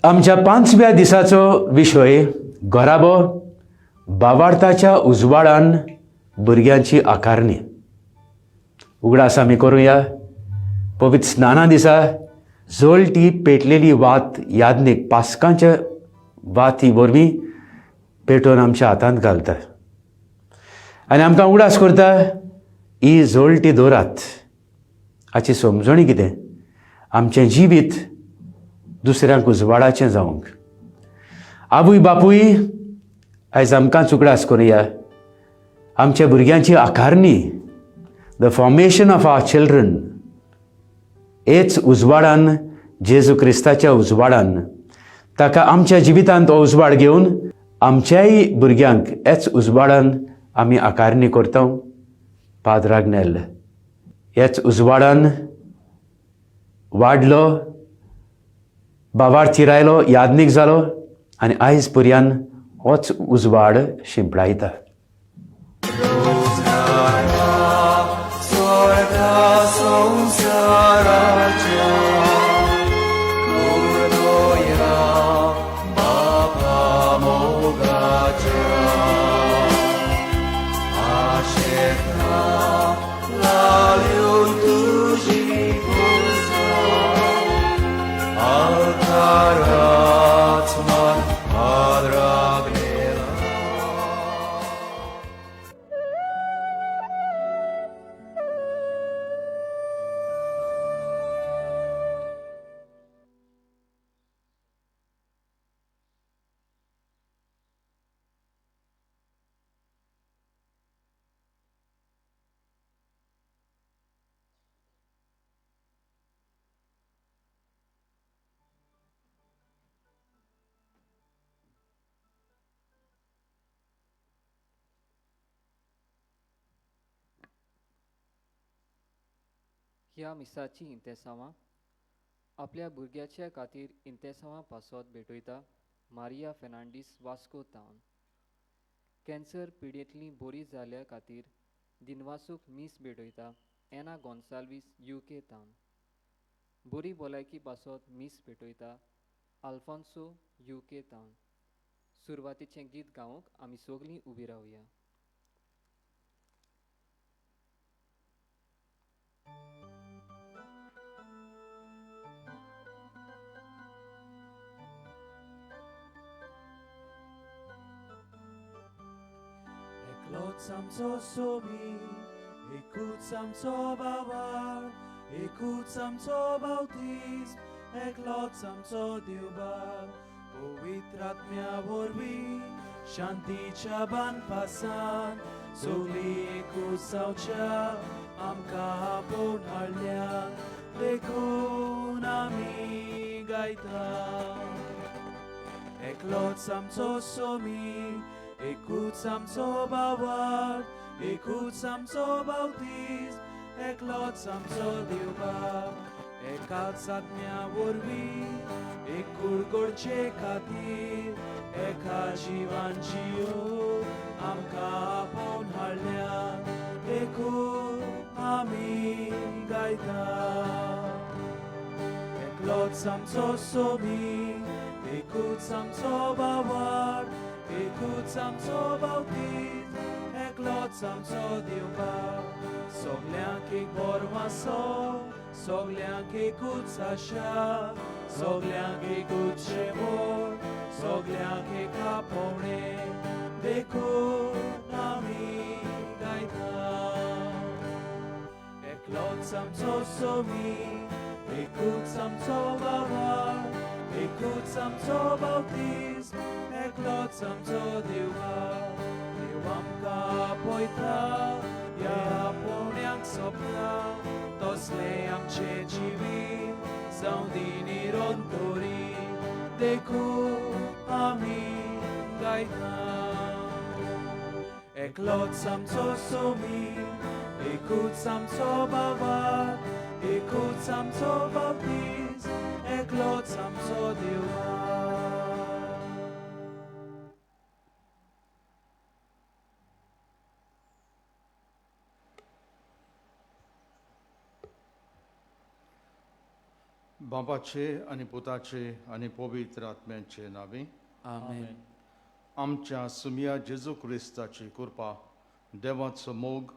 आमच्या 5व्या दिसाचो विशय घोराबो भावार्थाच्या उजवाडान भुरग्यांची आकारणी. उगडास आमी करुया. पवित्र स्नाना दिसा जळटी पेटलेली वात यादनीक पास्कांच्या वाती वरवीं पेटोवन आमच्या हातांत घालता आनी आमकां उगडास करता ही जळटी दोरात. हाची समजणी कितें? आमचें जिवीत दुसऱ्यांक उजवाडाचें जावंक. आवय बापूय आयज आमकांच उगडास करुया. आमच्या भुरग्यांची आकारणी, the formation of our children, हेच उजवाडान, जेजू क्रिस्ताच्या उजवाडान ताका आमच्या जिवितांत हो उजवाड घेवन आमच्याय भुरग्यांक हेच उजवाडान आमी आकारणी करता. पाद्र आग्नेल हेच उजवाडान वाडलो, भावार्थी रायलो, यादनीक जालो आनी आयज पर्यान होच उजवाड शिंपडायता. ह्या मिसाची इंतेसांवां आपल्या भुरग्याच्या खातीर इंतेसांवां पासत भेटयता मारिया फेर्नांडीस वास्को टावन. कॅन्सर पिडेंतली बरी जाल्ल्या खातीर दिनवासूक मीस भेटयता एना गॉन्साल्वीस UK टावन. बरी भलायकी पासत मीस भेटयता आल्फॉन्सो UK टावन. सुरवातीचें गीत गावंक आमी सगळीं उबी रावया. Eklots amco somi, ekuts amco bawar, ekuts amco bautism, eklots amco diubal, powitratmia vorbi, shanticia ban pasan, sogli ekuts saucia, amka hapon harlia, lekun ami gaita. Eklots amco somi, ekuts amco bawar, ekuts amco bautism, eklots amco diubal, ekatsat mia vorbi, ekurgorche katir, eka jivan jio, amka apon harlia, ekun ami gaita. Eklots amco somi, ekuts amco bawar, ekuts amco bautism, eklots amco diubal, sogliank ik bormaso, sogliank ekuts asha, sogliank ekuts shemor, sogliank ekapone, dekun ami gaita. Eklots amco somi, ekuts amco bawar, ekuts amco bautism, eklots amco diubal, diuamka poita, ja poniank sopna, tosle amce civi, zaudini rontori, deku ami gaita. Eklots amco somi, ekuts amco bawar, ekuts amco bautism, eklots amco diubal. बापाचे आनी पुताचे आनी पवित्र आत्म्याचे नावे आमेन. आमच्या सुमिया जेजू क्रिस्ताची कृपा, देवाचो मोग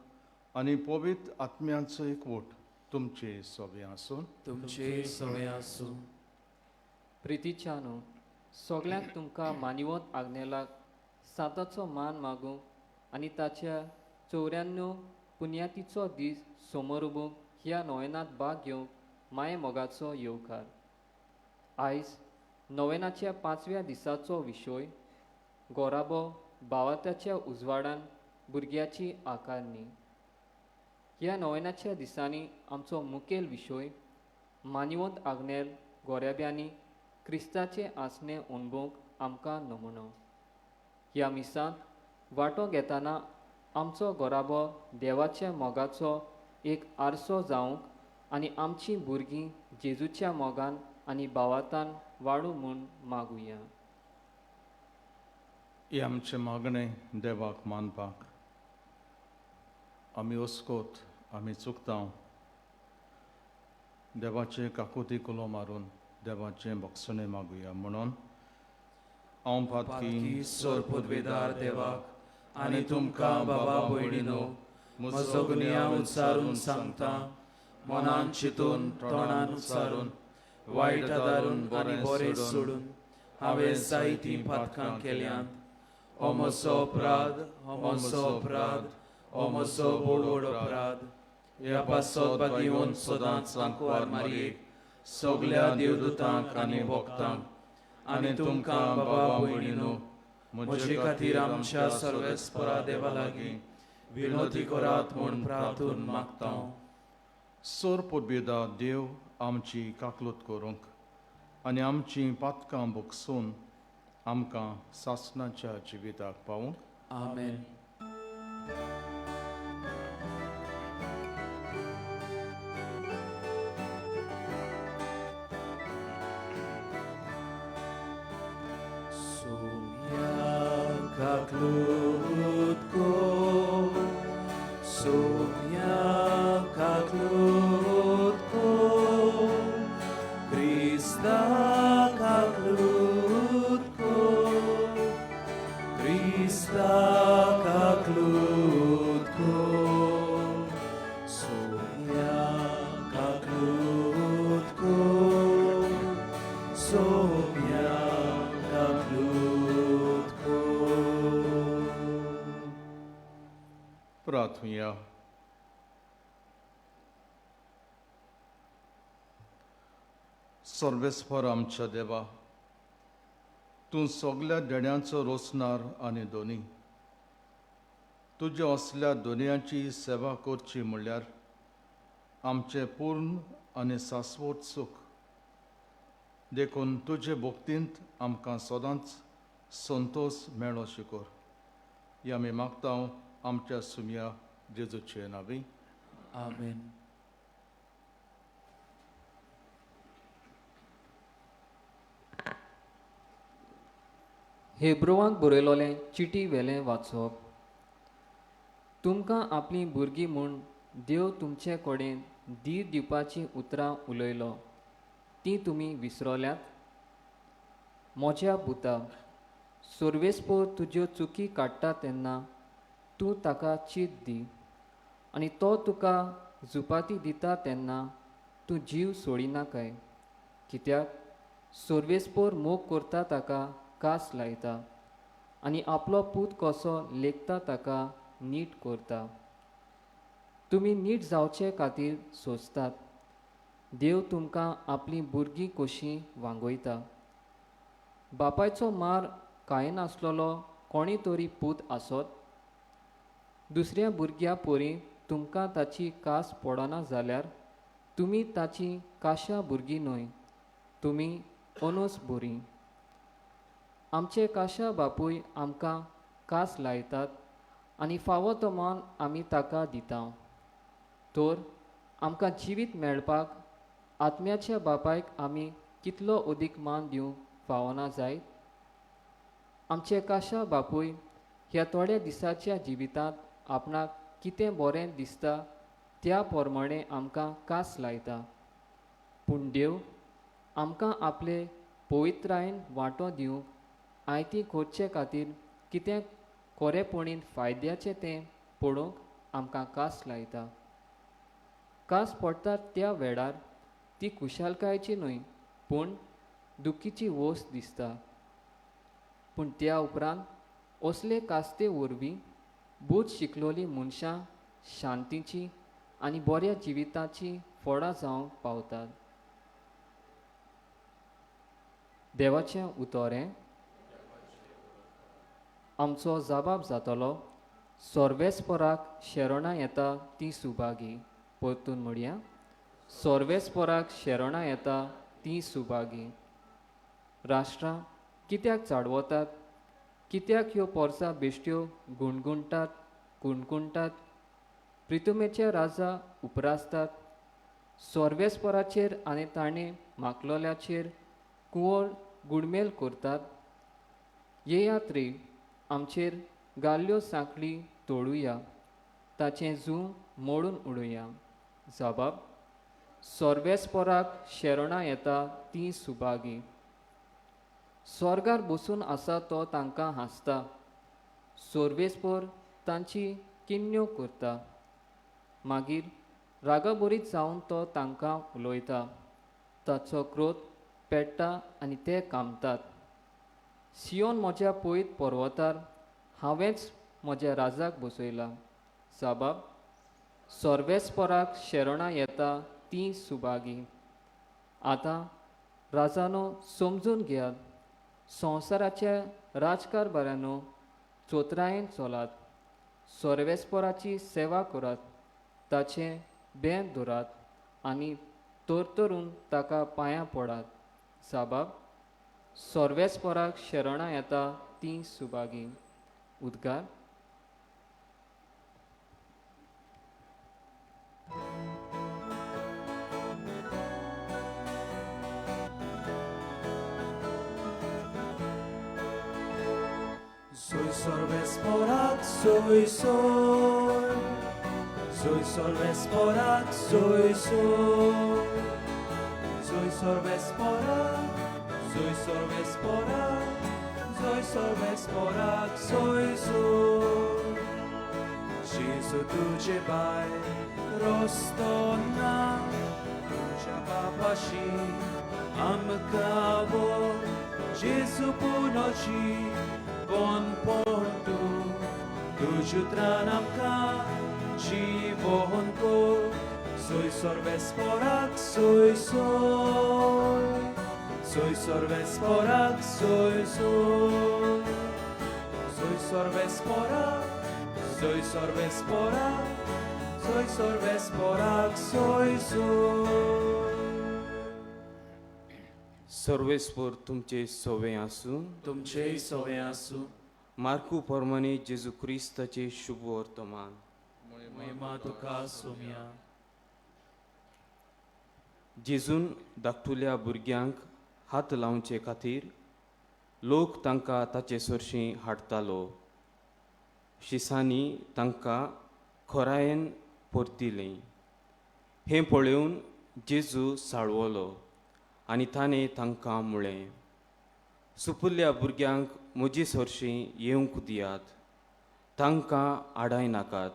आनी पवित्र आत्म्याचो एकवट तुमचे सोबे आसून तुमचे सवय आसूं. प्रितीच्यानो सगळ्यांक तुमकां मानिवंत आग्नेलाक साताचो मान मागूंक आनी ताच्या 94 पुण्यातीचो दीस समोर उबूंक ह्या नोवेनांत भाग घेवंक माये मोगाचो येवकार. आयज नोवेनाच्या 5व्या दिसाचो विशय गोराबो भावाताच्या उजवाडान भुरग्याची आकारणी. ह्या नोवेनाच्या दिसांनी आमचो मुखेल विशय मानिवंत आग्नेल गोऱ्याब्यांनी क्रिस्ताचे आसणे अणभवंक आमकां नमुनो. ह्या मिसांत वांटो घेतना आमचो गोराबो देवाच्या मोगाचो एक आरसो जावंक आनी आमचीं भुरगीं जेजूच्या मोगान आनी भावातान वाडूं म्हूण मागुया. हे आमचे मागणे देवाक मानपाक आमी ओस्कोत आमी चुकता देवाचे काकुती कुलो मारून देवाचे बक्षणे मागुया म्हणून हांव पातकी सोर पदवेदार देवाक आनी तुमकां बाबा भयणीनो म्हजो गुन्यांव उच्चारून सांगता. मनान चिंतून तोंडान उच्चारून वायट आदारून आनी बरें सोडून हांवें जायतीं पातकां केल्यांत. हो म्हजो अपराध, हो म्हजो अपराध, हो म्हजो व्हड अपराध. ह्या पासत बागीवन सदांच आंकवार मारयेक सगल्या देवदूतांक आनी भक्तांक आनी तुमकां बाबा भयणीनो म्हजे खातीर आमच्या सर्वेस्परा देवा लागीं विनोदी करात म्हूण प्रार्थून मागता. सोर पदवेदा देव आमची काकलूत करूंक आनी आमची पातकां भोगसून आमकां सासणाच्या जिविताक पावूंक आमेन. Kaklut ko, sumya kaklut ko, Krista kaklut ko, Krista kaklut ko, sumya kaklut ko, sumya kaklut ko. प्रार्थुया. सर्वेस्पर आमच्या देवा, तूं सगल्या देण्यांचो रोसणार आनी दोनी. तुज्या असल्या दोनयाची सेवा करची म्हणल्यार आमचे पूर्ण आनी सासवोट सुख देखून तुजे भोक्तींत आमकां सदांच संतोष मेळो शिकोर. ही आमी मागता आमच्या सुमिया जेजूचे नावी आमेन. हेब्रोवांक बरयलोलें चिटी वेलें वाचप. तुमकां आपलीं भुरगीं म्हूण देव तुमचे कडेन धीर दिवपाचीं उतरां उलयलो तीं तुमी विसरल्यात. म्हज्या पुता, सर्वेस्पर तुज्यो चुकी काडटा तेन्ना तूं ताका चीत दी आनी तो तुका झुपाती दिता तेन्ना तूं जीव सोडिना काय. कित्याक सर्वेस्पर मोग करता ताका कास लायता आनी आपलो पूत कसो लेखता ताका नीट करता. तुमी नीट जावचे खातीर सोंसतात. देव तुमकां आपलीं भुरगीं कशीं वांगयता. बापायचो मार कांय नासलोलो कोणी तरी पूत आसत. दुसऱ्या भुरग्या परी तुमकां ताची कास पडना जाल्यार तुमी ताची काशा भुरगीं न्हय, तुमी अनस बरीं. आमचे काशा बापूय आमकां कास लायतात आनी फावो तो मान आमी ताका दिता. तर आमकां जिवीत मेळपाक आत्म्याच्या बापायक आमी कितलो अदीक मान दिवंक फावना जायत. आमचे काशा बापूय ह्या थोड्या दिसाच्या जिवितांत आपणाक कितें बरें दिसता त्या प्रमाणें आमकां कास लायता. पूण देव आमकां आपले पवित्रायेन वांटो दिवंक आयती करचे खातीर कितें खरेपणीन फायद्याचें तें पळोवंक आमकां कास लायता. कास पडटा त्या वेळार ती खुशालकायेची न्हय पूण दुखीची वस्त दिसता. पूण त्या उपरांत असले कास्ते वरवीं बूध शिकलोली मनशां शांतीची आनी बऱ्या जिविताची फळां जावंक पावतात. देवाचें उतोरें. आमचो जबाब जातलो सोर्वेस्पराक शेरोणां येता ती सुभागी. परतून म्हणया सोर्वेस्पराक शेरोणां येता ती सुभागी. राष्ट्रां कित्याक चाडवतात, कित्याक ह्यो पोरसां बेश्ट्यो गुणगुणटात कुणकुणटात, प्रितुमेच्या राजा उपरासतात, सोर्वेस्पराचेर आनी ताणें मागलोल्याचेर कुंवळ गुणमेल करतात. येयात रे आमचेर गाल्ल्यो सांखळी तोडुया, ताचें जूं मोडून उडोवया. जबाब. सोर्वेस्पराक शेरोणां येता ती सुभागी. स्वर्गार बसून आसा तो तांकां हांसता. सोर्वेस्पर तांची किन्न्यो करता. मागीर रागाबरीत जावन तो तांकां उलयता. ताचो क्रोध पेट्टा आनी ते कामतात. सियोन म्हज्या पयत पर्वतार हांवेंच म्हज्या राजाक बसयला. जबाब. सोर्वेस्पराक शेरोणां येता ती सुभागी. आतां राजानो समजून घेयात. संवसाराच्या राजकारभारानो चोत्रायेन चलात. सोर्वेस्पराची सेवा करात. ताचें बेन धरात आनी तरतरून ताका पांयां पडात. जबाब. सोर्वेस्पराक शेरोणां येता ती सुभागी. उद्गार. Soy sorvesporak, soy soy. Soy sorvesporak, soy soy. Soy sorvesporak, soy sorvesporak. Soy sorvesporak, soy soy. Jesu tudzie baj rostona, tudzia papashi amkawo. Jesu północy Bon portu, tuju tranamka, জীৱনকো. Soy sorvesporak, soy soy. Soy sorvesporak, soy soy. Soy sorvesporak, soy sorvesporak. Soy sorvesporak, soy soy. सर्वेस्पर तुमचे सोवे आसूं. तुमचेय सोवे आसूं. मार्कू प्रमाणे जेजू क्रिस्ताचे शुभ वर्तमान. महिमा तुका सोम्या. जेजून धाकटुल्या भुरग्यांक हात लावचे खातीर लोक तांकां ताचे सरशीं हाडटालो. शिसांनी तांकां खोरायेन परतिलें. हें पळोवन जेजू साळवलो आनी ताणें तांकां म्हळें, सुपुल्ल्या भुरग्यांक म्हजे सरशीं येवंक दियात. तांकां आडाय नाकात,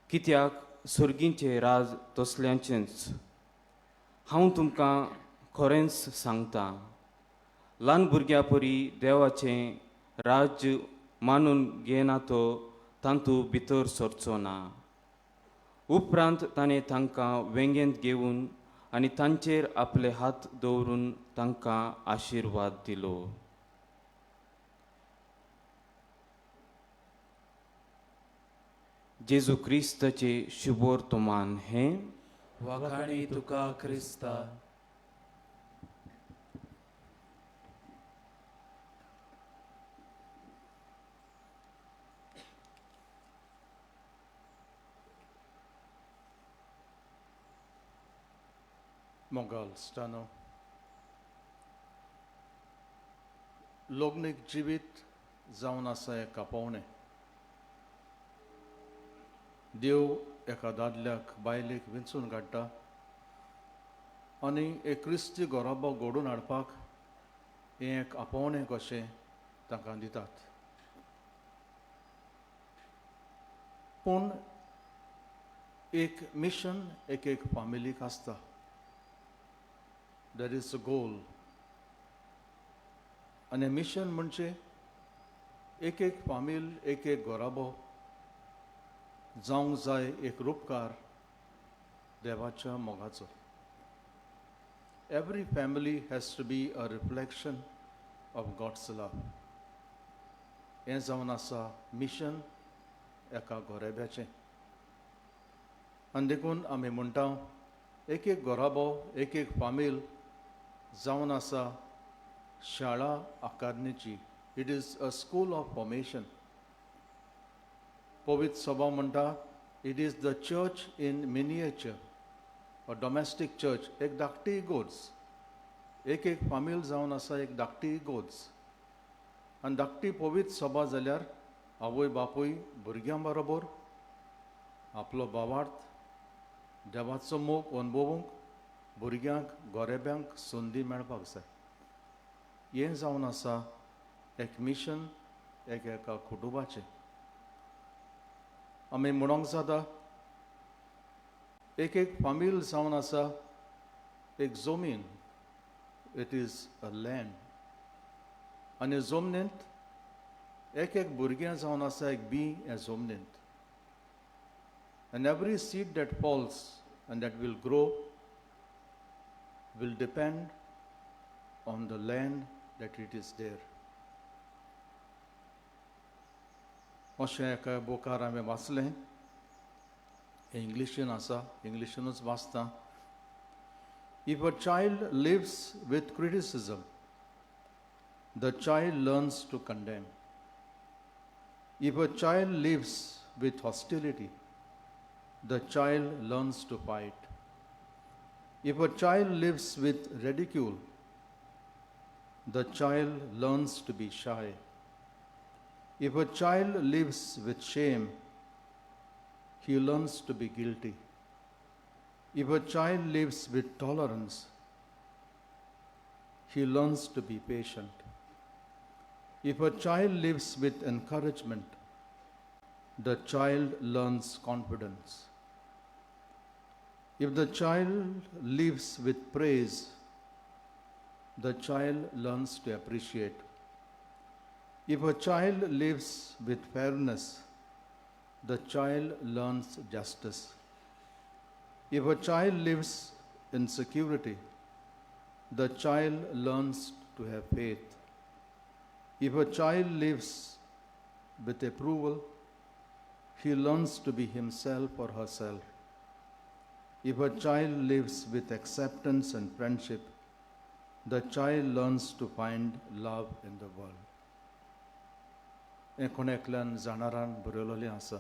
कित्याक सर्गींचें राज तसल्यांचेंच. हांव तुमकां खरेंच सांगतां, ल्हान भुरग्यां परी देवाचें राज्य मानून घेना तो तांतूं भितर सरचो ना. उपरांत ताणें तांकां वेंगेंत घेवन आनी तांचेर आपले हात दवरून तांकां आशिर्वाद दिलो. जेजू क्रिस्ताचे शुभ वर्तमान हें. वखाणी तुका क्रिस्ता. मोगाल स्टानो. लग्नीक जिवीत जावन आसा एका पावणें. देव एका दादल्याक बायलेक वेंचून काडटा आनी एक क्रिस्ती गोराबो घडोवन हाडपाक हें एक आपोवणें कशें तांकां दितात. पूण एक मिशन एक फामिलीक आसता. देर इज अ गोल. आनी मिशन म्हणजे एक फामील एक गोराबो जावंक जाय एक रूपकार देवाच्या मोगाचो. Every family has to be a reflection of God's love. हें जावन आसा मिशन एका गोरेब्याचें. आनी देखून आमी म्हणटा एक गोराबो एक फामील जावन आसा शाळा आकारणेची. It is a school of formation. पवित्र सभा म्हणटा it is the church in miniature. A domestic church. एक धाकटी इगोर्ज. एक फामील जावन आसा एक धाकटी इगोर्ज. आनी धाकटी पवित्र सभा जाल्यार आवय बापूय भुरग्यां बरोबर आपलो भावार्थ देवाचो मोग अनुभवूंक भुरग्यांक गोरेब्यांक संदी मेळपाक जाय. हें जावन आसा एक मिशन एका कुटुंबाचें. आमी म्हणोंक जाता एक फामील जावन आसा एक जमीन. It is a land. आनी जमनींत एक भुरगें जावन आसा एक बी हे जमनींत. And every seed that falls and that will grow will depend on the land that it is there. अशें एका बुकार हांवें वाचलें. हें इंग्लिशीन आसा. इंग्लिशीनूच वाचता. If a child lives with criticism, the child learns to condemn. If a child lives with hostility, the child learns to fight. If a child lives with ridicule, the child learns to be shy. If a child lives with shame, he learns to be guilty. If a child lives with tolerance, he learns to be patient. If a child lives with encouragement, the child learns confidence. If the child lives with praise, the child learns to appreciate. If a child lives with fairness, the child learns justice. If a child lives in security, the child learns to have faith. If a child lives with approval, he learns to be himself or herself. If a child lives with acceptance and friendship, the child learns to find love in the world. हें कोणेकल्यान जाणारान बरयलोलें आसा.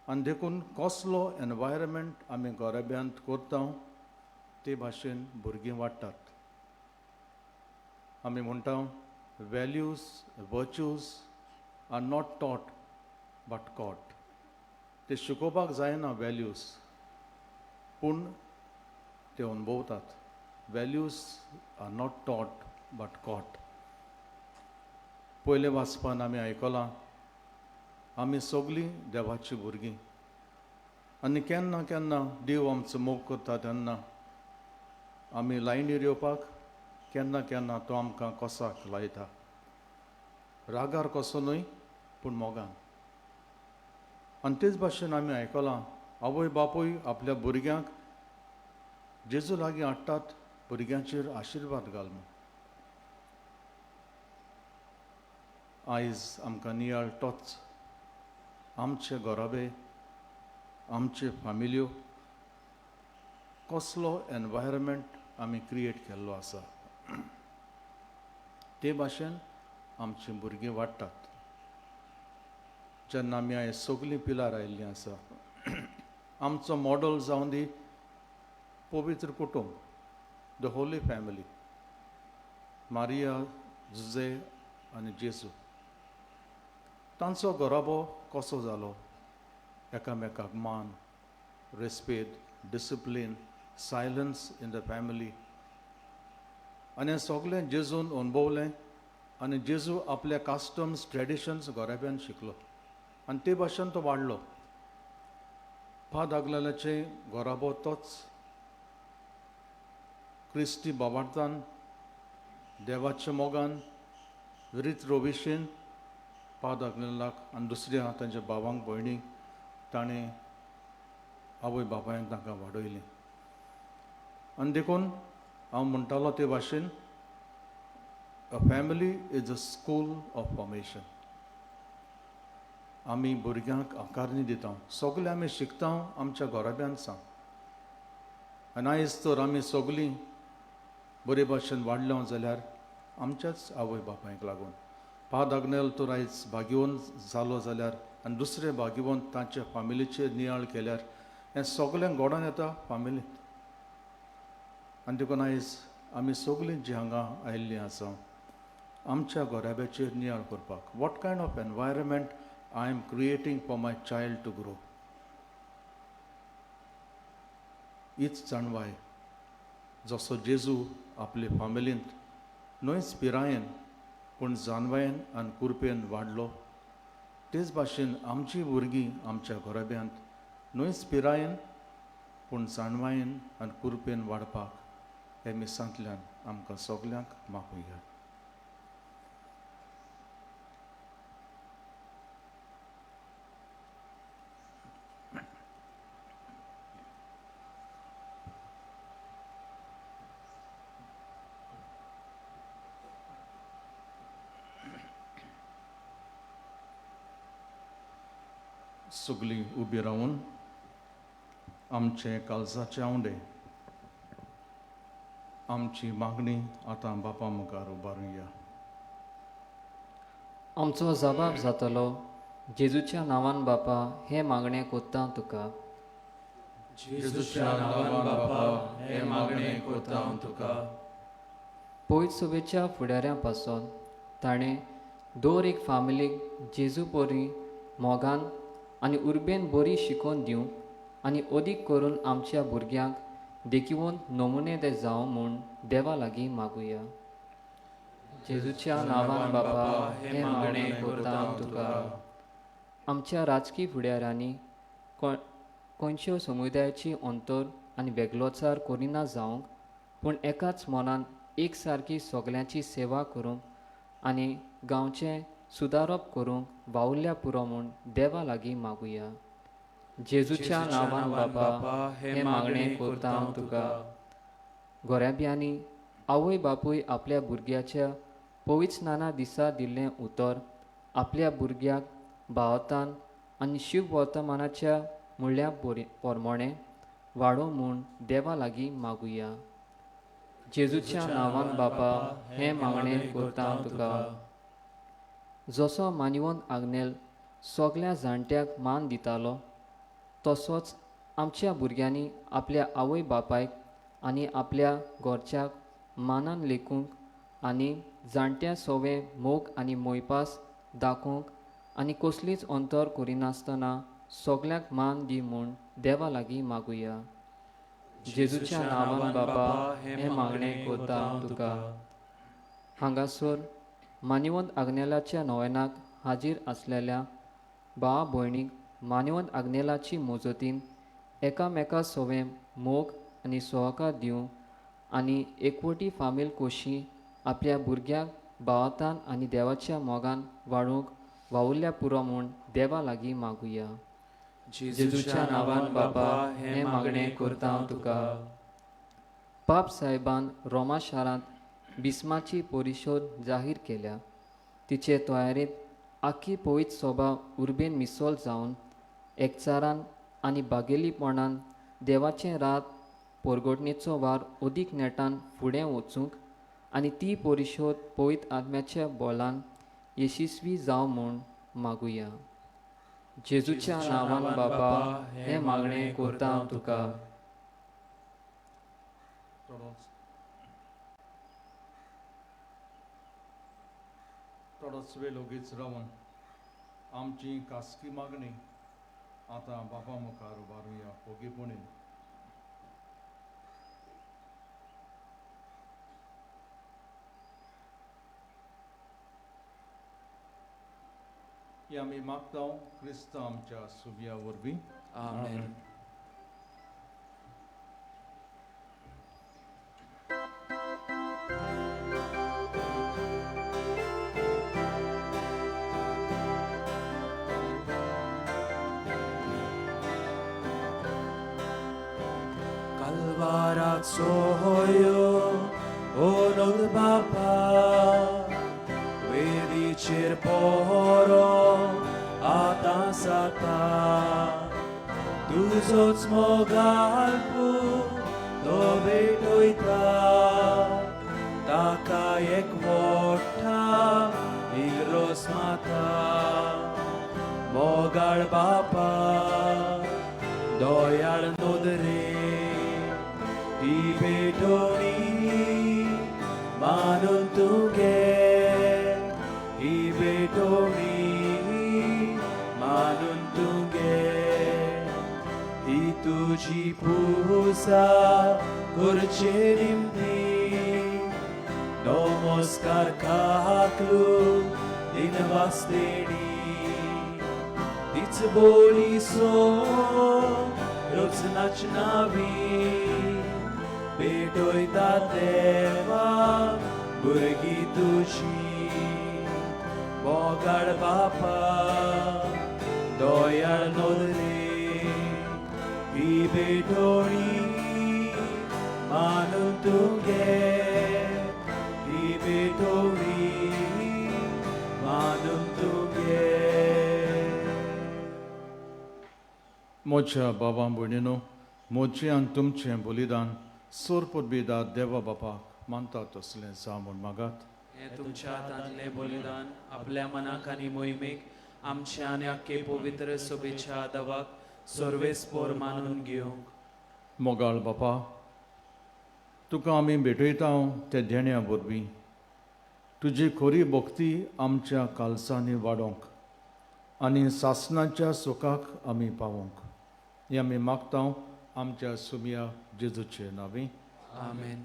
आनी देखून कसलो environment आमी गोरेब्यांत करता ते भाशेन भुरगीं वाडटात. आमी म्हणटा values, virtues are not taught but caught. ते शिकोवपाक जायना values, पूण ते अनुभवतात. values are not taught but caught. पयले वाचपान आमी आयकलां आमी सगळीं देवाची भुरगीं. आनी केन्ना केन्ना देव आमचो मोग करता तेन्ना आमी लायनीर येवपाक केन्ना केन्ना तो आमकां कोसाक लायता. रागार कसो न्हय पूण मोगान. आनी तेच भाशेन आमी आयकलां आवय बापूय आपल्या भुरग्यांक जेजू लागीं हाडटात भुरग्यांचेर आशिर्वाद घाल म्हूण. आयज आमकां नियाळ तोच आमचे गोराबे आमचे फामिल्यो कसलो एनवायरमेंट आमी क्रिएट केल्लो आसा ते भाशेन आमची भुरगीं वाडटात. जेन्ना आमी आयज सगळीं पिलार आयिल्लीं आसा आमचो मॉडल जावन दी पवित्र कुटुंब, द होली फॅमिली, मारिया, जुजे आनी जेजू. तांचो गोराबो कसो जालो. एकामेकाक मान, respect, discipline, silence in the family, आनी हें सगळें जेजून अणभवलें आनी जेजू आपले कास्टम्स ट्रेडिशन्स घोराब्यान शिकलो आनी ते भाशेन तो वाडलो. पाद आगलेल्याचे घोराबो तोच क्रिस्ती बाबार्थान देवाच्या मोगान रीत रोविशेन पाद आगलेलाक आनी दुसऱ्या तांच्या भावांक भयणीक ताणें आवय बापायन तांकां वाडयलें. आनी देखून हांव म्हणटालो ते भाशेन a family is a school of formation. आमी भुरग्यांक आकारणी दिता, सगळे आमी शिकता आमच्या घोराब्यान सावन. आनी आयज तर आमी सगळीं बरे भाशेन वाडल्या जाल्यार आमच्याच आवय बापायक लागून. पाद आग्नेल तर आयज भाग्यवंत जालो जाल्यार आनी दुसरे भाग्यवंत तांच्या फामिलीचेर नियाळ केल्यार हें सगळें घोडोन येता फामिलींत. आनी देखून आयज आमी सगळीं जीं हांगा आयिल्लीं आसा आमच्या घोराब्याचेर नियाळ करपाक. What kind of environment I am creating for my child to grow. हीच जाणवाय जसो जेजू आपले फामिलींत न्हयच पिरायेन पूण जानवायेन आनी कुरपेन वाडलो, तेच भाशेन आमचीं भुरगीं आमच्या घोराब्यांत न्हयच पिरायेन पूण जाणवायेन आनी कुरपेन वाडपाक हे मिसांतल्यान आमकां सगल्यांक मागुया. सगळीं उबी रावन आमचे काळजाचे आवंडे आमची मागणी आतां बापा मुखार उबारुया. आमचो जबाब जातलो, जेजूच्या नांवान बापा हे मागणें कोत्ता तुका. जेजूच्या नांवान बापा हे मागणें कोत्ता हांव तुका. पयत सभेच्या फुडाऱ्यां पासून ताणें दर एक फामिलीक जेजू परी मोगान आनी उर्बेन बरी शिकोवन दिवं आनी अदीक करून आमच्या भुरग्यांक देखीवन नमुने ते जावं म्हूण देवा लागीं मागुया. जेजूच्या नांवान बापा हे मागणें कोत्ता हांव तुका. आमच्या राजकी फुडाऱ्यांनी खंयच्यो समुदायाची अंतर आनी वेगळोचार करिना जावंक पूण एकाच मनान एक सारकी सगल्यांची सेवा करूंक आनी गांवचें सुदारप करूंक वावुरल्या पुरो म्हूण देवा लागीं मागुया. जेजूच्या नांवान बापा हे मागणें कोत्ता हांव तुका. घोराब्यांनी आवय बापूय आपल्या भुरग्याच्या पवित्र स्नाना दिसा दिल्लें उतर आपल्या भुरग्याक भावतान आनी शिव वर्तमानाच्या मुळ्या पोरमोणें वाडो म्हूण देवा लागीं मागुया. जेजूच्या नांवान बापा हें मागणें कोत्ता हांव तुका. जसो मानिवंत आग्नेल सगल्या जाणट्याक मान दितालो तसोच आमच्या भुरग्यांनी आपल्या आवय बापायक आनी आपल्या घरच्याक मानान लेखूंक आनी जाणट्या सवें मोग आनी मोयपास दाखोवंक आनी कसलीच अंतर करिनासतना सगल्यांक मान दी म्हूण देवा लागीं मागुया. जेजूच्या नांवान बापा हें मागणें कोत्ता हांव तुका. हांगासर मानिवंत आग्नेलाच्या नोवेनाक हाजीर आसलेल्या भावा भयणीक मानिवंत आग्नेलाची मोजतीन एकामेका सवें मोग आनी सहकार दिवं आनी एकवटी फामील कोशी आपल्या भुरग्यांक भावतान आनी देवाच्या मोगान वाडूंक वावुरल्या पुरो म्हूण देवा लागीं मागुया. जेजूच्या नांवान बापा हें मागणें कोत्ता हांव तुका. पाप साहेबान रोमा शारांत बिस्माची परिशोध जाहीर केल्या. तिचे तयारेंत आख्खी पवित्र सभा उर्बेन मिसळ जावन एकचारान आनी बागेलीपणान देवाचें रात परगोटणेचो वार अदीक नेटान फुडें वचूंक आनी ती परिशोध पवित्र आत्म्याच्या बोलान यशस्वी जावं म्हूण मागुया. जेजूच्या नांवान बापा हें मागणें कोत्ता हांव तुका. थोडोच वेळ ओगीच रावन आमची खासगी मागणी आतां बापा मुखार उबारुया ओगीपणीन. हे आमी मागता क्रिस्त आमच्या सुबया वरवीं. आमेन. Kalvarazzoio, onod Baba, vedicer poro, atasata, tuzoc mogalpu, dobetoita, taka jak motta, ilros mata, mogal Baba, doyal nodre, i betoni manun tuge, i betoni manun tuge, i tuji pusa kurcherimni, namaskar kaklu din vasteni, dic boli so roznachnavi, भेटोयता देवा भुरगी तुझी, मोगाळ बापा दोयाळ नोदरे, ही भेटोणी मानून तुगे, ही भेटोणी मानून तुगे. मोच्या बाबा भयणीनो, मोचे आनी तुमचें बलिदान सोरपदबेदा देवा बापाक मानता तसलें जावून मागात. हे तुमच्या हातांतले बलिदान आपल्या मनाक आनी मोहिमेक आमच्या आनी आख्खे पवित्र सभेच्या आदावाक सर्वेस्पोर मानून घेवंक. मोगाळ बापा, तुका आमी भेटयता ते देण्या वरवीं तुजी खरी भक्ती आमच्या कालसांनी वाडोवंक आनी सासणाच्या सुखाक आमी पावोवंक. हें आमी मागता आमच्या सुमया जेजूचे नांवी. आमेन.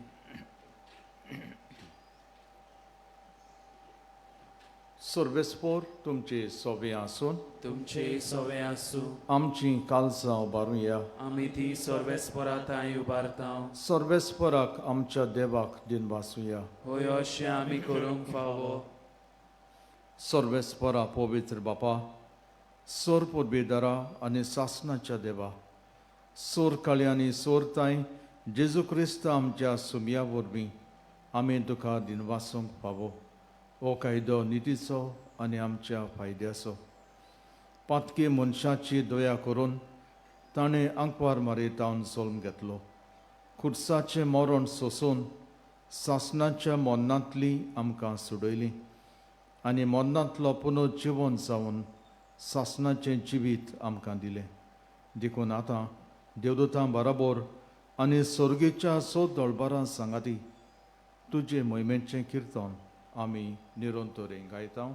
सर्वेस्पोर तुमचे सोबे आसून तुमचे सवे आसूं, आमची कालसां उबारूया. आमी ती सर्वेस्पोरांत उबारता. सर्वेस्पराक आमच्या देवाक दिन वासुया. होय अशें आमी करूंक फावो. सर्वेस्परा पवित्र बापा, सोर पुर्बेदारा आनी सासणाच्या देवा, सोर काळी आनी सोरताय जेजू क्रिस्त आमच्या सुमया वरवीं आमी तुका दिन वासूंक फावो. हो कायदो नितीचो आनी आमच्या फायद्याचो. पातकी मनशाची दया करून ताणें आंकवार मारयतावन सोलम घेतलो. खुर्साचें मरण सोंसून सासणाच्या मोन्नांतली आमकां सोडयली आनी मोन्नांतलो पुनर्जिवन जावन सासणाचें जिवीत आमकां दिलें. देखून आतां देवदूतां बराबर आनी सर्गेच्या सो दळबारां सांगाती तुजे मोहिमेचें किर्तन आमी निरंतरें गायता.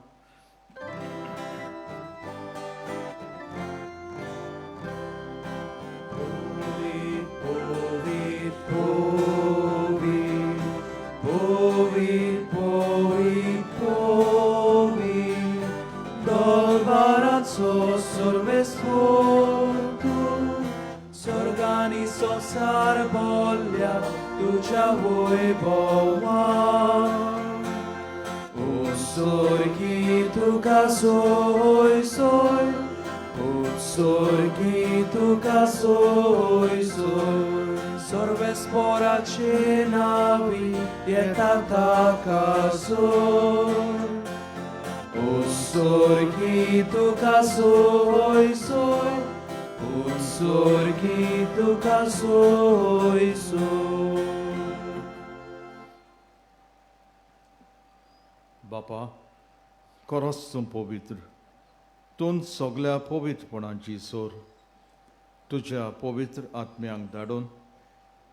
Sorgani sosar voglia tuja wojbowan. O sorgi tu kasoj soj, o sorgi tu kasoj soj. Sorve spora cenavi pieta taka soj. O sorgi tu kasoj soj, sorgi tu kasoj soj. बापा, खरोच तूं पवित्र. तूं सगळ्या पवित्रपणाची सोर तुज्या पवित्र आत्म्यांक धाडून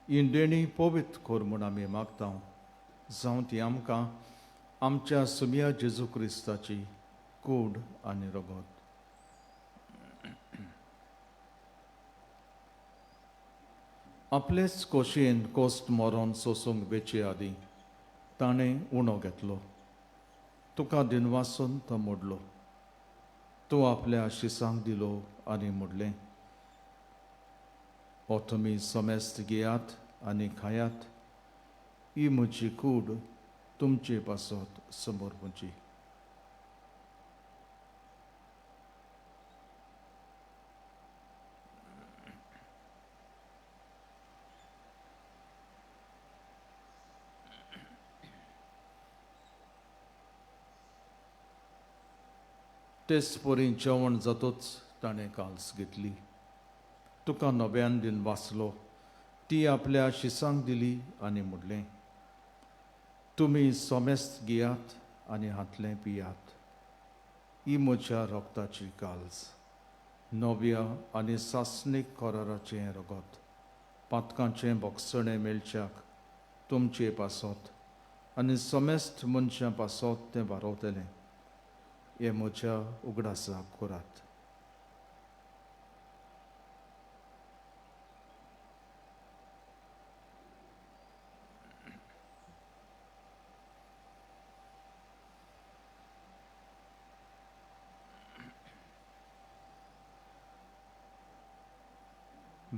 ही देणी पवित्र कर म्हूण आमी मागता. जावं ती आमकां आमच्या सुमया जेजू क्रिस्ताची कूड आनी रगत. आपलेच खोशयेन कोस्ट मरण सोसूंक बेचे आदीं ताणें उणो घेतलो. तुका दिनवासून तो मोडलो. तूं आपल्या शिसांक दिलो आनी म्हणलें, हो तुमी समेस्त घेयात आनी खायात, ही म्हजी कूड तुमचे पासत समर्पूची. तेच परी जेवण जातूच ताणें काल्स घेतली. तुका नव्यान दिन वाचलो, ती आपल्या शिसांक दिली आनी म्हणलें, तुमी समेस्त घेयात आनी हातलें पियात, ही म्हज्या रोगताची काल्स, नव्या आनी सासणीक कराराचें रगत, पातकांचें भोगसणें मेळच्याक तुमचे पासत आनी समेस्त मनशां पासत तें वारवतलें. हे म्हज्या उगडासाक करात.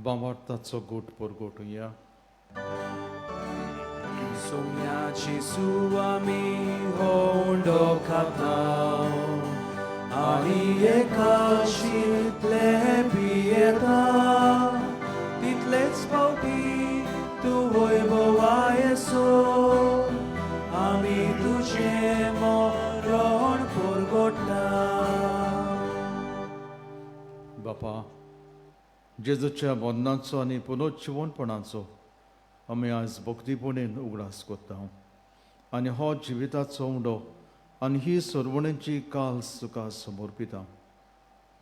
बावार्थाचो गोट परगोटुया. सोम्या जेजू आमी होंडो खाता आनी एकाशीतले पियेता, तितलेच पावपी तूं वैभवा येसो, आमी तुजें मरण परगोट्टा. बापा, जेजूच्या बंधनाचो आनी पुनर्जीवनपणाचो आमी आयज भक्तीपणेन उगडास कोत्ता आनी हो जिविताचो उंडो आनी ही सरवणेची काल्स तुका समर्पिता.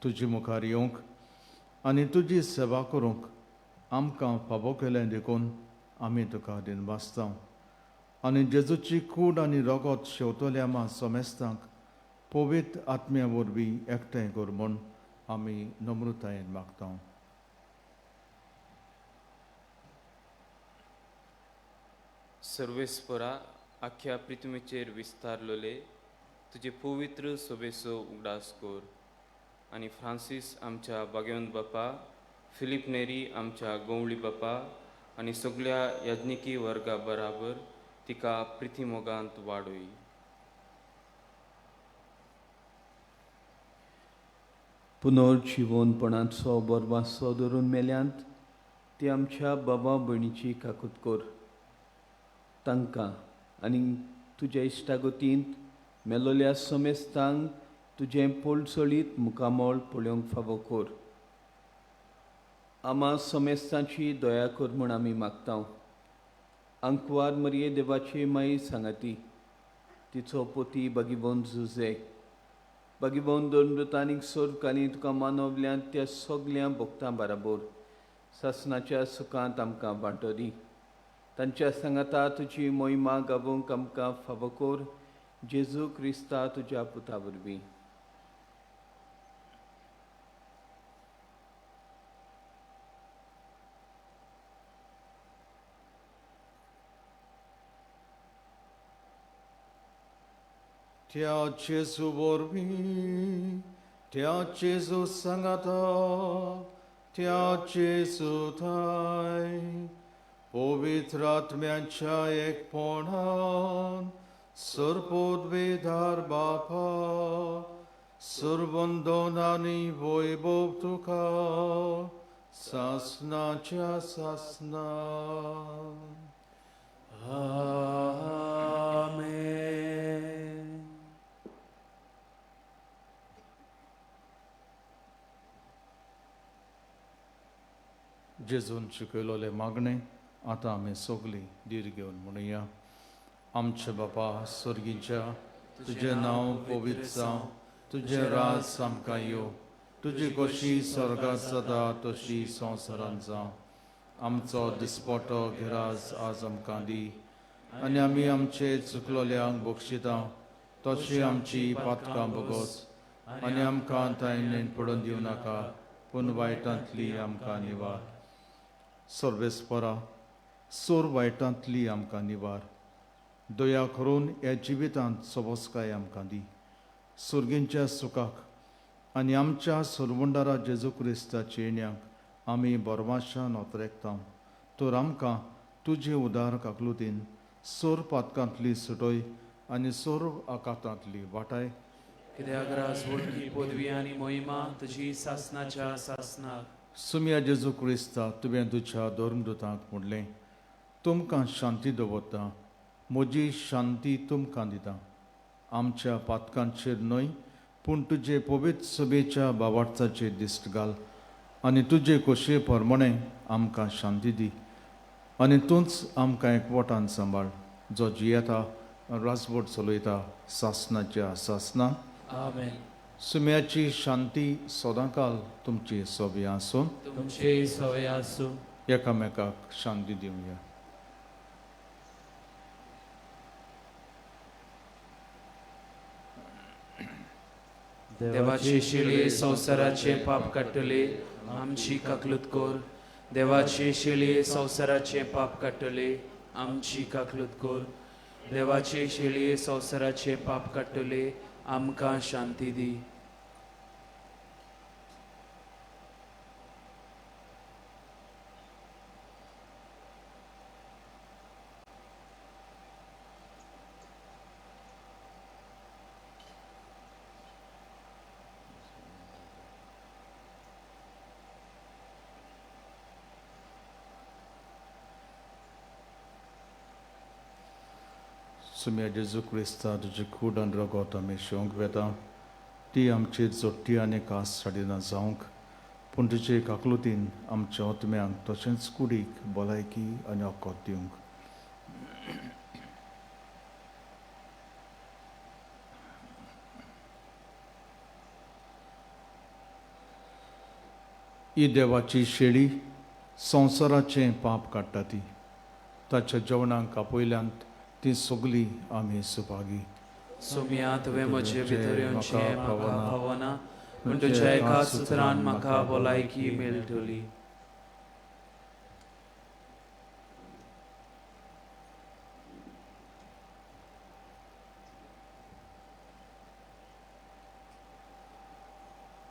तुजे मुखार येवंक आनी तुजी सेवा करूंक आमकां फावो केलें देखून आमी तुका दिनवासता आनी जेजूची कूड आनी रगत शेवतल्या मा समेस्तांक पवित्र आत्म्या वरवीं एकठांय कर म्हूण आमी नम्रतायेन मागता. सर्वेस्परा आख्या पृथ्वीचेर विस्तारलोले तुजे पवित्र सोबेचो उगडास कर आनी फ्रांसीस आमच्या भाग्यवंत बापा, फिलीप नेरी आमच्या गवळी बापा आनी सगळ्या याजनिकी वर्गा बराबर तिका प्रिथीमोगांत वाडय. पुनर्जीवनपणाचो बरवासो धरून मेल्यांत ती आमच्या बाबा भयणीची काकूट कर. तांकां आनी तुज्या इश्टागतींत मेलोल्या समेस्तांक तुजें पळसळीत मुखामोळ पळोवंक फावो कर. आमा समेस्तांची दया कर म्हूण आमी मागता. आंकवार मरये देवाची माई सांगाती, तिचो पोती बागीबोन जुजे, बागीबोन दंडतानीक सोरकांनी तुका मानवल्यांत त्या सगळ्या भक्तां बराबर सासणाच्या सुखांत आमकां वांटो दी. तांच्या सांगाता तुजी मोहिमा गावूंक आमकां फावो कर. जेजू क्रिस्ता तुज्या पुता वरवीं. त्या जेजू वरवीं, त्या जेजू सांगाता, त्या जेजू थाय पवित्र आत्म्याच्या एकपणान सर्पोद्वेदार बापा, सर्वंदोन आनी वैभव तुका सासणाच्या सासणान. आमेन. जेजून शिकयलोले मागणे आतां आमी सगळीं धीर घेवन म्हणुया. आमचे बापा स्वर्गीच्या, तुजें नांव पवित्र जावं, तुजें राज आमकां येवं, तुजी कशी स्वर्गांत जाता तशी संवसारांत जावं. आमचो दिसपटो गिराज आज आमकां दी आनी आमी आमचे चुकलोल्यांक बक्षिता तशी आमची पातकां बगोस आनी आमकां तायणेन पडून दिवं नाका, पूण वायटांतली आमकां निवार. सर्वेस्परा, सोर वायटांतली आमकां निवार. दया करून ह्या जिवितांत सबोसकाय आमकां दी. सुर्गींच्या सुखाक आनी आमच्या सुरवंडारा जेजू क्रिस्ताचे येण्याक आमी बोरमाशान ओतरेकता तर आमकां तुजे उदार काकलुतीन सोर पातकांतली सुटोय आनी सोर आकांतांतली वाटाय कित्याक राजवडकी पदवी आनी मोहिमा तुजी सासनाच्या सासनाक सुम्या जेजू क्रिस्ता तुवें तुज्या धर्मदुतांक म्हणलें तुमकां शांती दवरता म्हजी शांती तुमकां दिता आमच्या पातकांचेर न्हय पूण तुजे पवित्र सभेच्या बावार्थाचेर दिश्ट घाल आनी तुजे खोशये प्रमाणें आमकां शांती दी आनी तूंच आमकां एकवटान सांबाळ जो जियेता राजवट चलयता सासनाच्या सासनान आमेन. सुम्याची शांती सदांकाल तुमची सोबी आसूं तुमचे सवय आसूं. एकामेकाक शांती दिवया. देवाचे शिळे संवसाराचे पाप काडटले आमची काकलूत कोर. देवाचे शिळे संवसाराचे पाप काडटले आमची काकलूत कोर. देवाचे शिळे संवसाराचे पाप काडटले आमकां शांती दी. सुम्या जेजू क्रिस्ता तुजी कूड आनी रगत आमी शेवंक वेता ती आमची जोडटी आनी कास साडिना जावंक पूण तुजे काकलुतीन आमच्या आत्म्यांक तशेंच कुडीक भलायकी आनी ओकोत दिवंक. ही देवाची शेळी संवसाराचें पाप काडटा ती ताच्या जेवणाक आपयल्यांत ती सगली आमी सुभागी. सुम्या तुवें म्हजे भितर येवचें म्हाका फावना पूण तुज्या एका सुत्रान म्हाका भलायकी मेळटली.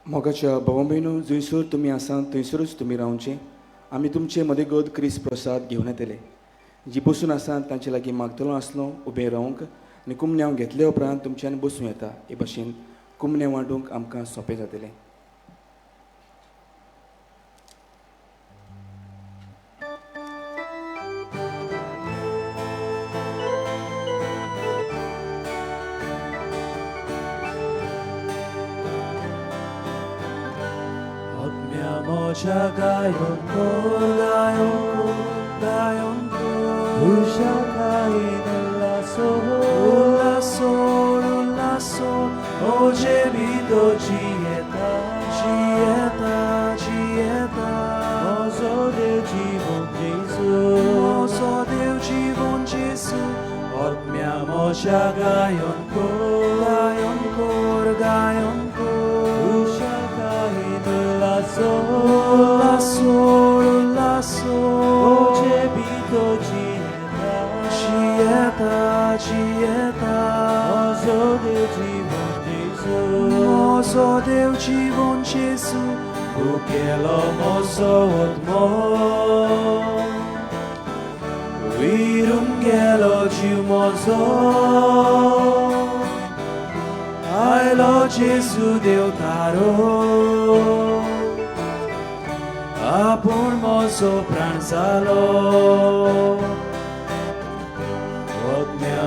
मोगाच्या भावा भयणो जंयसर तुमी आसात थंयसरूच तुमी रावचें. आमी तुमचे मदेगत क्रिस्त प्रसाद घेवन येतले. जी बसून आसात तांचे लागीं मागतलो आसलो उबें रावंक आनी कुमण्याव घेतल्या उपरांत तुमच्यान बसूं येता हे भाशेन कुमणें वांटूंक आमकां सोंपें जातलें. Moja gayon ko, gayon ko. Ushakain ulaso, oje bito jieta, mozo de jivon Jesu, otmia moja gayon ko, Ushakain ulaso, oje bito jieta, mozo de jivon Jesu, ukelo mozo otmo, virungelo mozo, ailo Jesu Deu taro, apun mozo pranzalo.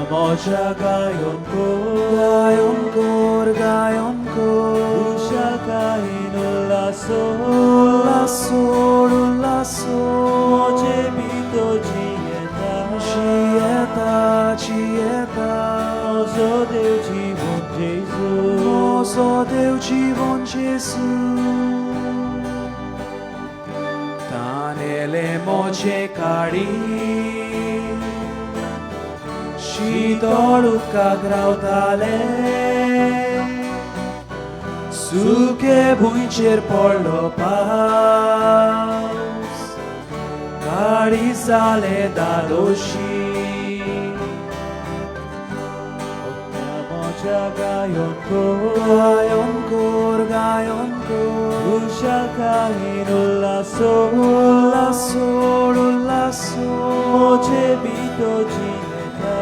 Moja gayon kor, ushakain ulaso, oje bito jieta, mozo Deu jivon Jesu, tanele moje kari. शीतळ उदकाक रावताले सुके भुंयचेर पडलो पावस काळी जाले दादोशी shall gayon kor who shall kahin ullaso moje bito jieta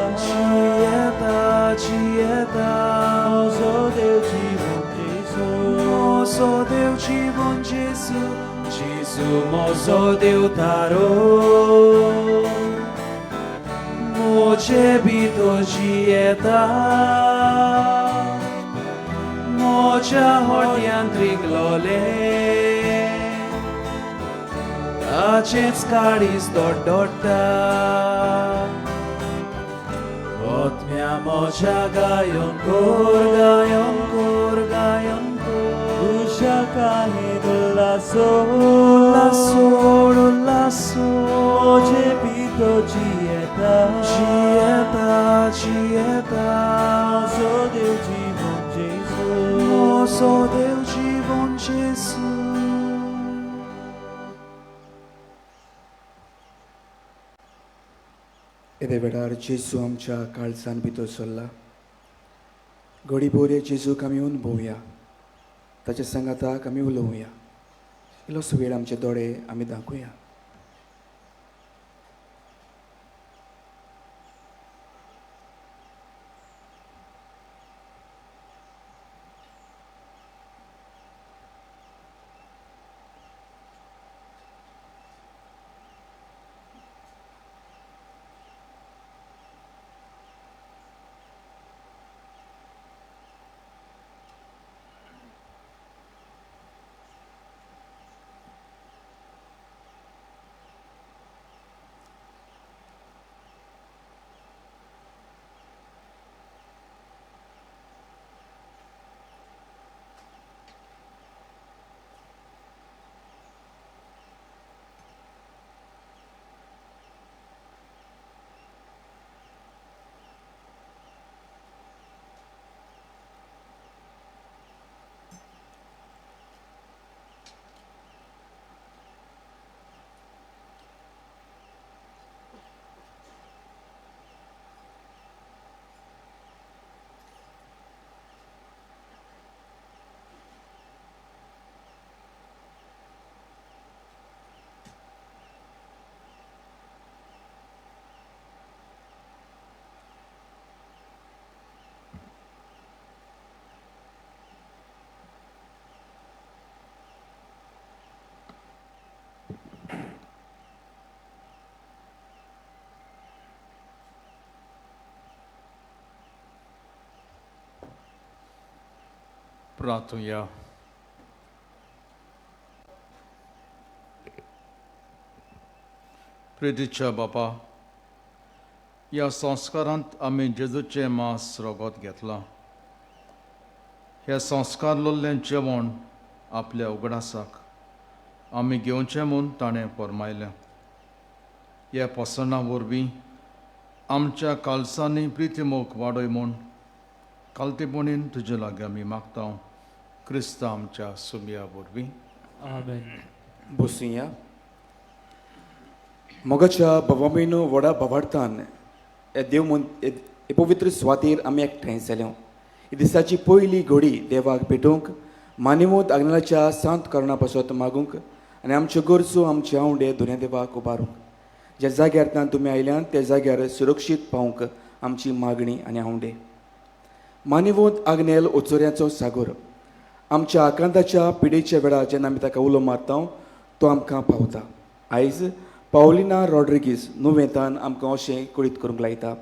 mozo Deus Jibon Jesu mozo Deus tarot moje bito jieta moja hordian triglole acets caris dodota otmia moja gayon kor usha kahidulaso moje bito jieta mozo Deus Jibon Jesu येदे वेळार जेजू आमच्या काळजान भितर सरला घडी भोरे जेजूक आमी येवन भोवया ताच्या सांगाताक आमी उलोवया इल्लोसो वेळ आमचे दोळे आमी दाखोवया प्रार्थूया प्रितीच्या बापा ह्या संस्कारांत आमी जेजूचें मांस रोगोत घेतलां हे संस्कार लोल्लें जेवण आपल्या उगडासाक आमी घेवचें म्हूण ताणें फरमायलें ह्या पसणा वरवीं आमच्या कालसांनी प्रिती मोग वाडय म्हूण कालतेपणीन तुजे लागीं आमी मागता क्रिस्त आमच्या सुमया वरवीं आमेन बसूया मोगाच्या भवामीन व्हडा भवार्थान हे देव हे पवित्र सुवातेर आमी एकठांय जाल्यो ही दिसाची पयली घडी देवाक भेटूंक मानिमूत आग्नेलाच्या सांत करणा पासत मागूंक आनी आमच्यो गरजो आमचे आवडे दुनिया देवाक उबारूंक ज्या जाग्यार तुमी आयल्यात त्या जाग्यार सुरक्षीत पावूंक आमची मागणी आनी आवडे मानिवोत आग्नेल ओचोऱ्याचो सागर आमच्या आकांताच्या पिडेच्या वेळार जेन्ना आमी ताका उलो मारता तो आमकां पावता आयज पावलिना रॉड्रिगीस नुवेतान आमकां अशें कळीत करूंक लायता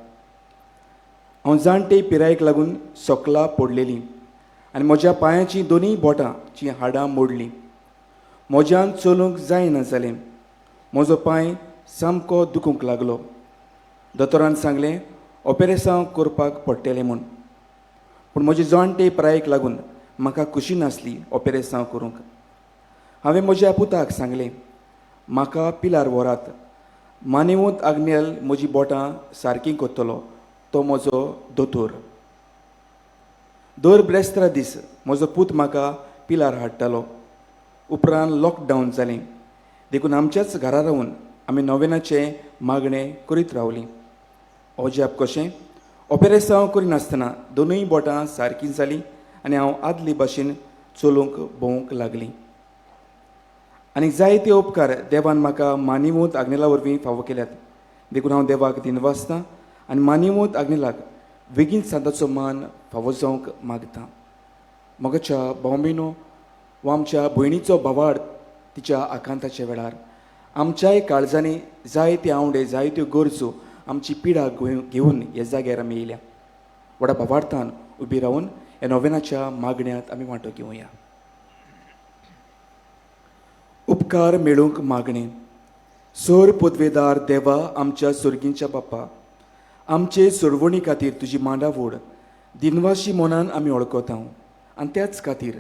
हांव जाणटे पिरायेक लागून सोकला पडलेली आनी म्हज्या पांयाचीं दोनूय बोटांचीं हाडां मोडलीं म्हज्यान चलूंक जायना जालें म्हजो पांय सामको दुखूंक लागलो दोतोरान सांगलें ऑपेरेशन करपाक पडटलें म्हूण पूण म्हजे जाणटे पिरायेक लागून म्हाका खुशी नासली ऑपेरेशन करूंक हांवें म्हज्या पुताक सांगलें म्हाका पिलार व्हरात मानिवूत आग्नेल म्हजीं बोटां सारकीं करतलो तो म्हजो दोतोर दर ब्रेस्तारा दीस म्हजो पूत म्हाका पिलार हाडटालो उपरांत लॉकडावन जालें देखून आमच्याच घरा रावून आमी नोवेनाचें मागणें करीत रावलीं अजाप कशें ओपेरेसांव करिनासतना दोनूय बोटां सारकीं जालीं आनी हांव आदले भाशेन चलोवंक भोवंक लागलीं. आनी जायते उपकार देवान म्हाका मानिमूत आग्नेला वरवीं फावो केल्यात. देखून हांव देवाक दिनवासतां आनी मानिमूत आग्नेलाक बेगीन सांताचो मान फावो जावंक मागतां. मोगाच्या भाव वा आमच्या भयणीचो भावार्थ तिच्या आकांताच्या वेळार आमच्याय काळजांनी जायते आवडे जायत्यो गरजो आमची पिडा घेवन ह्या जाग्यार आमी येयल्या. व्हडा भावार्थान उबी रावन ह्या नोवेनाच्या मागण्यांत आमी वांटो घेवया. उपकार मेळूंक मागणें. सोर पदवेदार देवा आमच्या सुर्गींच्या बापा, आमचे सोडवणी खातीर तुजी मांडावळ दिनवाशी मनान आमी वळखता आनी त्याच खातीर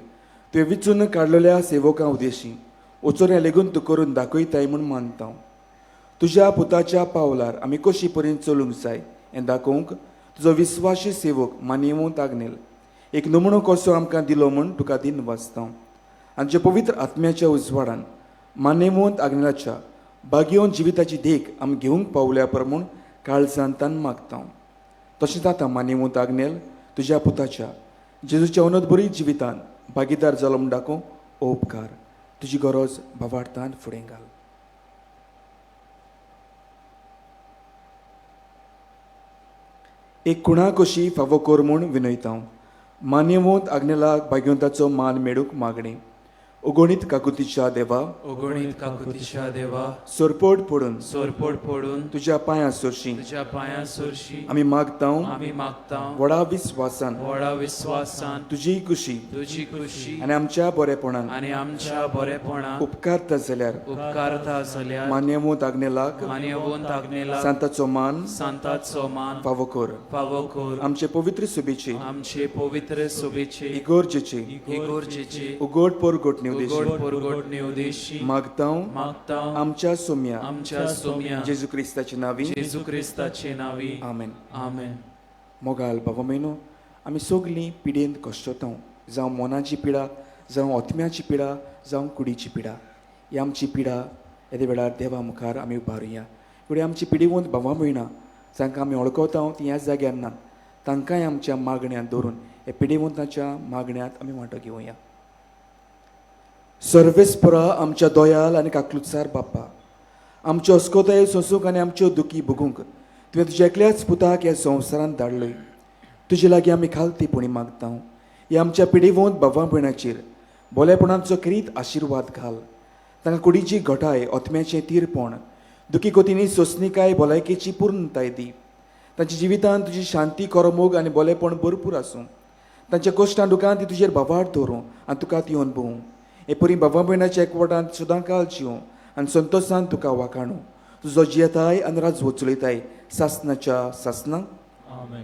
तुवें विचून काडलेल्या सेवकां उदेशी वचोऱ्या लेगून तूं करून दाखयताय म्हूण मानता. तुज्या पुताच्या पावलार आमी कशी परीन चलूंक जाय हें दाखोवंक तुजो विस्वासी सेवक मानिवंत आग्नेल एक नमुनो कसो आमकां दिलो म्हूण तुका दिनवासता. आनी जे पवित्र आत्म्याच्या उजवाडान मानेवंत आग्नेलाच्या बागयोन जिविताची देख आमी घेवंक पावल्या प्रमाण काळजांतान मागता. तशेंच आतां मानेवंत आग्नेल तुज्या पुताच्या जेजूच्या अनोदबरी जिवितान भागीदार जालो म्हूण दाखोव ओ उपकार. तुजी गरज भावार्थान फुडें घाल. एक कुणा कशी फावो कर म्हूण विनयता. मान्यवंत आग्नेलाक भाग्यवंताचो मान मेळूंक मागणें. उगोणीत काकुतीच्या देवा, उगोणीत काकुतीच्या देवा, सोरपोट पडून सोरपोट पडून तुज्या पांयां सोरशी तुज्या पांयां सोरशी आमी मागतां. आमी मागता व्हडा विस्वासान व्हडा विस्वासान तुजी खुशी तुजी खुशी आनी आमच्या बरेपणान आनी आमच्या बरेपणाक उपकारता जाल्यार उपकारता जाल्यार मान्यवंत आग्नेलाक मान्यवंत आग्नेला सांताचो मान सांताचो मान फावो कर. फावो कर. आमचे पवित्र सुबेचे आमचे पवित्र सुबेचे इगोर्जेचे इगोर्जेचे उगोड पोरगोटणे उगोड पोरगोटणे उदेशी मागतां मागता आमच्या सोम्या आमच्या सोम्या जेजू क्रिस्ताचे नांवी जेजू क्रिस्ताचे नावी. आमेन. आमेन. मोगाल बाबा मेनू आमी सगलीं पिडेंत कश्टतां, जावं मनाची पिडा, जावं आत्म्याची पिडा, जावं कुडीची पिडा. ही आमची पिडा येदे वेळार देवा मुखार आमी उबारुया. फुडें आमची पिडीवंत भावां भयणां जांकां आमी वळखता ती ह्या जाग्यार नात, तांकांय आमच्या मागण्यांत दवरून हे पिडीवंताच्या मागण्यांत आमी वांटो घेवया. सर्वेस्परा आमच्या दोयाल आनी काकलुतसार बाप्पा, आमच्यो अस्कोताय सोंसूंक आनी आमच्यो दुखी भोगूंक तुवें तुज्या एकल्याच पुताक ह्या संवसारांत धाडलोय. तुजे लागीं आमी खालतीपणी मागता. ह्या आमच्या पिडीवंत भावां भयणाचेर भोलेपणाचो खरीत आशिर्वाद घाल. तांकां कुडीची घटाय, ओतम्याचें तीरपण, दुखी कोतींनी सोंसणीकाय भलायकेची पूर्णताय दी. तांच्या जिवितांत तुजी शांती, करमोग आनी भलेपण भरपूर आसूं. तांच्या कश्टां दुखांत ती तुजेर भावार्थ दवरूं आनी तुका ती अनुभवूं. हे परी भावां भयणाच्या एकवटांत सदांकाळ जिवूं आनी संतोशान तुका वाखाणू. तुजो जियेताय आनी राज वचुलयताय सासनाच्या सासनां. आमेन.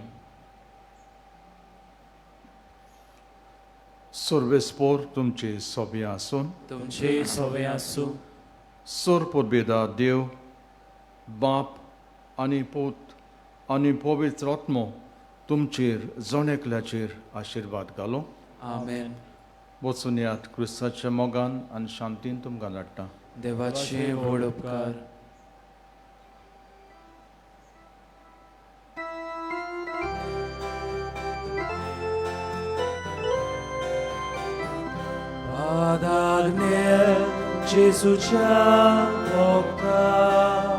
सर्वेस्पोर तुमचे सोबे आसून तुमचे सवे आसूं. सोर पोरबेदा देव बाप आनी पूत आनी पवित्र आत्मो तुमचेर जण एकल्याचेर आशिर्वाद घालो. आमेन. वचून यात क्रिस्ताच्या मोगान आनी शांतीन तुमकां धाडटा. देवाचे व्हड उपकार. Adagner Jesucia Bogdan,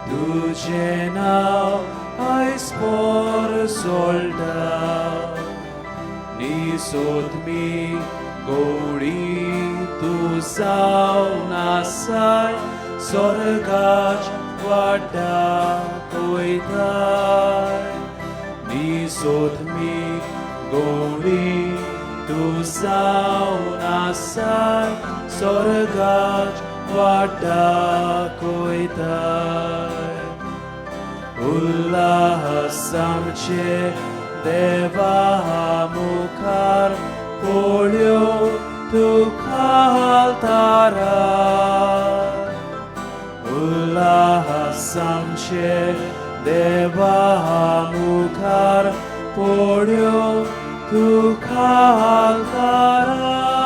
Tuझे नाव आयस्पोर सोल्डा, निसोत मी गोडी तू जावन आसाय स्वर्गाच वाटा कोयताय. निसोत मी गोडी तू जावन आसाय स्वर्गाच वाटा कोयताय. उल्हास आमचे देवा मुखार पोळ्यो तुका हालतारा. उल्हास आमचे देवा मुखार पोळ्यो तुका हालतारा.